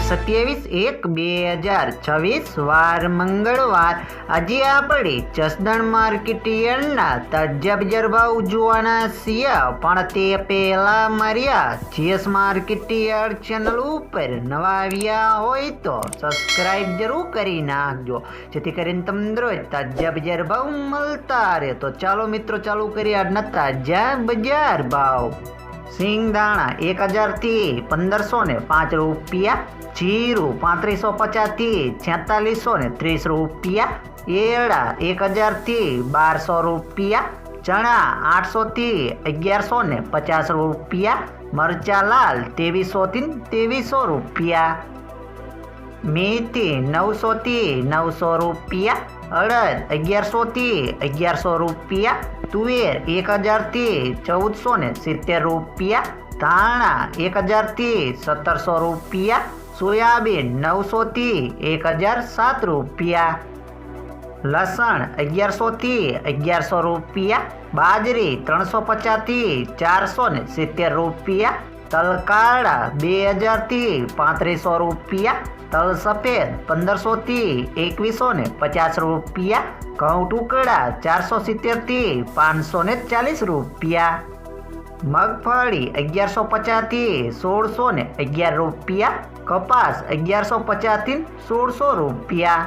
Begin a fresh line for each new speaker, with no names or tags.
27/1/2026 વાર મંગળવાર આજે આપણે જસદણ માર્કેટ યાર્ડના તાજા બજાર ભાવ જોવાના છીએ, પણ તે પહેલાં મારી જીએસ માર્કેટ યાર્ડ ચેનલ ઉપર નવા આવ્યા હોય તો સબસ્ક્રાઈબ જરૂર કરી નાખજો, જેથી કરીને તમને રોજ તાજા બજાર ભાવ મળતા રહે। તો ચાલો મિત્રો ચાલુ કરીએ આજના તાજા બજાર ભાવ। સિંગદાણા 1000 થી 1505 રૂપિયા, જીરું 3550 થી 4630 રૂપિયા, એરડા 1000 થી 1200 રૂપિયા, ચણા 800 થી 1150 રૂપિયા, મરચા લાલ 2300 થી 2300 રૂપિયા, મેથી 900 થી 900 રૂપિયા, અડદ 1100 થી 1100 રૂપિયા, તુવેર 1000 થી 1470 રૂપિયા, ધાણા 1000 થી 1700 રૂપિયા, સોયાબીન 900 થી 1007 રૂપિયા, લસણ 1100 થી 1100 રૂપિયા, બાજરી 350 થી 470 રૂપિયા, તલ કાળા 2000 થી 3500 રૂપિયા, તલ સફેદ 1500 થી 2150 રૂપિયા, ઘઉં ટુકડા 470 થી 540 રૂપિયા, મગફળી 1150 થી 1611 રૂપિયા, કપાસ 1150 થી 1600 રૂપિયા।